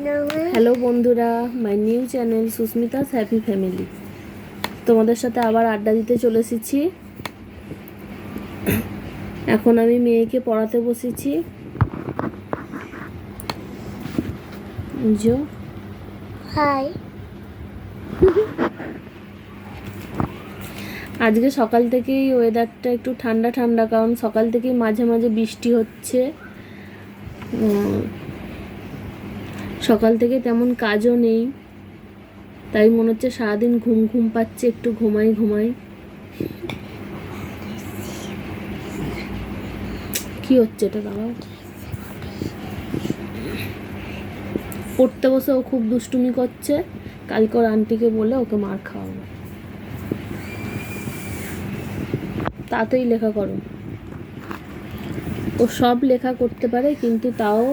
Hello বন্ধুরা, my new channel Susmita's happy family. তোমাদের সাথে আবার আড্ডা দিতে চলে এসেছি। এখন আমি মেয়েকে পড়াতে বসেছি। হাই। আজকে সকাল থেকেই ওয়েদারটা একটু ঠান্ডা ঠান্ডা, কারণ সকাল থেকেই মাঝে মাঝে বৃষ্টি হচ্ছে। সকাল থেকে তেমন কাজও নেই, তাই মনে হচ্ছে সারাদিন ঘুম ঘুম পাচ্ছে, একটু ঘুমাই। কি হচ্ছে এটা বাবা? পড়তে বসে ও খুব দুষ্টুমি করছে। কালকে ওর আন্টিকে বলে ওকে মার খাওয়াবো। তাতেই লেখা করো। ও সব লেখা করতে পারে, কিন্তু তাও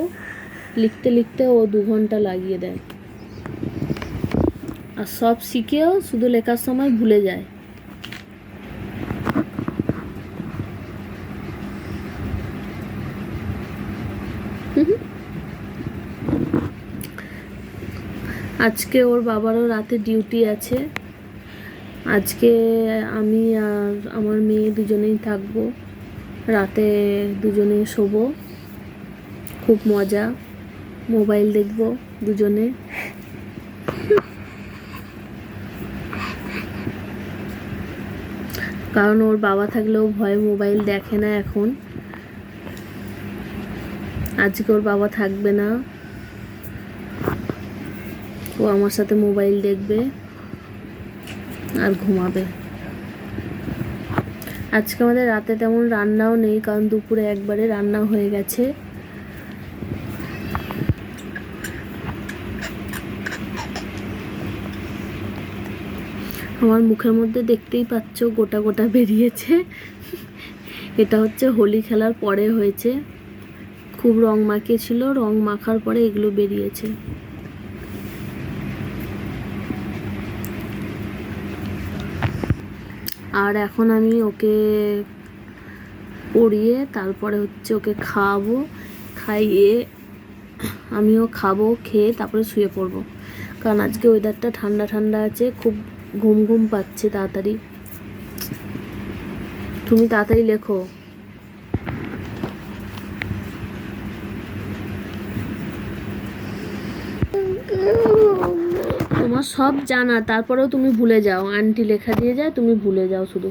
লিখতে লিখতে ও 2 ঘন্টা লাগিয়ে দেয়। আর সব শিখেও শুধু লেখার সময় ভুলে যায়। আজকে ওর বাবারও রাতে ডিউটি আছে। আজকে আমি আর আমার মেয়ে দুজনেই থাকবো। রাতে দুজনে শোবো, খুব মজা, মোবাইল দেখবো দুজনে। কারণ ওর বাবা থাকলেও ভয়ে মোবাইল দেখে না এখন। আজকে ওর বাবা থাকবে না, ও আমার সাথে মোবাইল দেখবে আর ঘুমাবে। আজকে আমাদের রাতে তেমন রান্নাও নেই, কারণ দুপুরে একবারে রান্না হয়ে গেছে। আমার মুখের মধ্যে দেখতেই পাচ্ছ গোটা গোটা বেরিয়েছে। এটা হচ্ছে হোলি খেলার পরে হয়েছে। খুব রং মাখিয়েছিল, রং মাখার পরে এগুলো বেরিয়েছে। আর এখন আমি ওকে পড়িয়ে তারপরে হচ্ছে ওকে খাওয়াবো। খাইয়ে আমিও খাবো, খেয়ে তারপরে শুয়ে পড়বো। কারণ আজকে ওয়েদারটা ঠান্ডা ঠান্ডা আছে, খুব ঘুম ঘুম পাচ্ছে তাড়াতাড়ি। তুমি তাড়াতাড়ি লেখো। তোমার সব জানা, তারপরেও তুমি ভুলে যাও। আন্টি লেখা দিয়ে যায়, তুমি ভুলে যাও শুধু।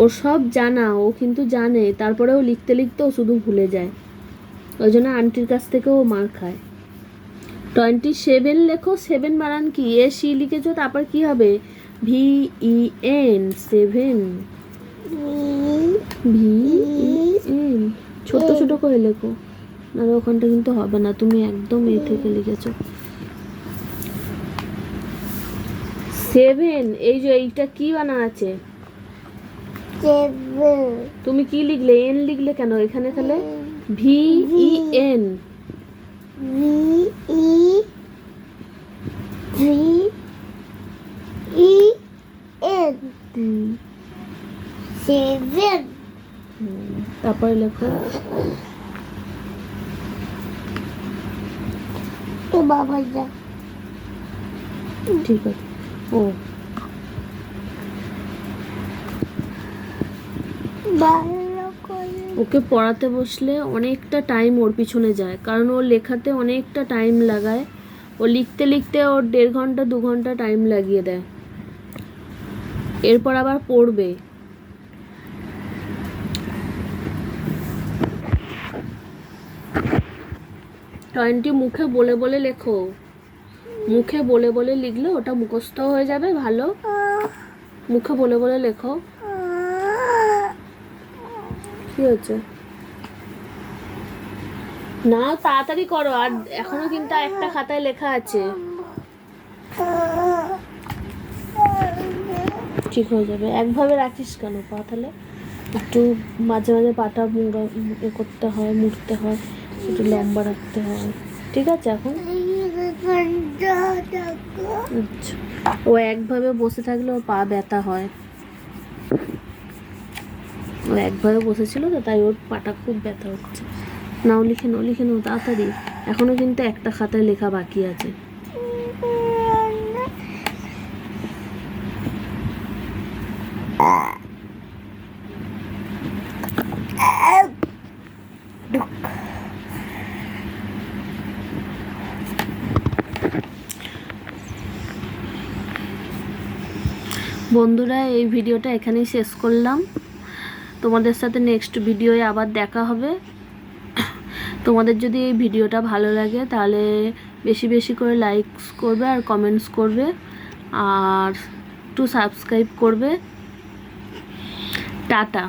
ও সব জানা, ও কিন্তু জানে, তারপরেও লিখতে লিখতেও শুধু ভুলে যায়। ওই জন্য আন্টির কাছ থেকেও ও মার খায়। 27 লেখো। 7 বানান কি? SE লিখেছো, তারপর কি হবে? VEN 7। VEN ছোট ছোট করে লেখো, নাহলে ওখানটা কিন্তু হবে না। তুমি একদম এ থেকে লিখেছো 7। এই যে এইটা কি বানা আছে? তুমি কি লিখলে? এন লিখলে কেন এখানে? তাহলে VEN। তারপরে লেখো ঠিক আছে। ও ওকে পড়াতে বসলে অনেকটা টাইম ওর পিছনে যায়, কারণ ওর লেখাতে অনেকটা টাইম লাগায়। ও লিখতে লিখতে ওর 1.5 ঘন্টা 2 ঘন্টা টাইম লাগিয়ে দেয়। এরপর আবার পড়বে। মুখে বলে বলে লেখো। মুখে বলে বলে লিখলে ওটা মুখস্থ হয়ে যাবে ভালো। মুখে বলে বলে লেখো। কি হচ্ছে? না, তাড়াতাড়ি করো। আর এখনো কিন্তু একটা খাতায় লেখা আছে। ঠিক হয়ে যাবে। একভাবে রাখিস কেন পা? তাহলে একটু মাঝে মাঝে পাটা এ করতে হয়, মুড়তে হয়, একটু লম্বা রাখতে হয়। ঠিক আছে এখন? আচ্ছা। ও একভাবে বসে থাকলে ওর পা ব্যথা হয়। ও একভাবে বসেছিল তো, তাই ওর পাটা খুব ব্যথা হচ্ছে। নাও লিখে নাও তাড়াতাড়ি, এখনো কিন্তু একটা খাতায় লেখা বাকি আছে। বন্ধুরা, এই ভিডিওটা এখানেই শেষ করলাম। তোমাদের সাথে নেক্সট ভিডিওয়ে আবার দেখা হবে। তোমাদের যদি এই ভিডিওটা ভালো লাগে তাহলে বেশি বেশি করে লাইকস করবে আর কমেন্টস করবে আর একটু সাবস্ক্রাইব করবে। টাটা।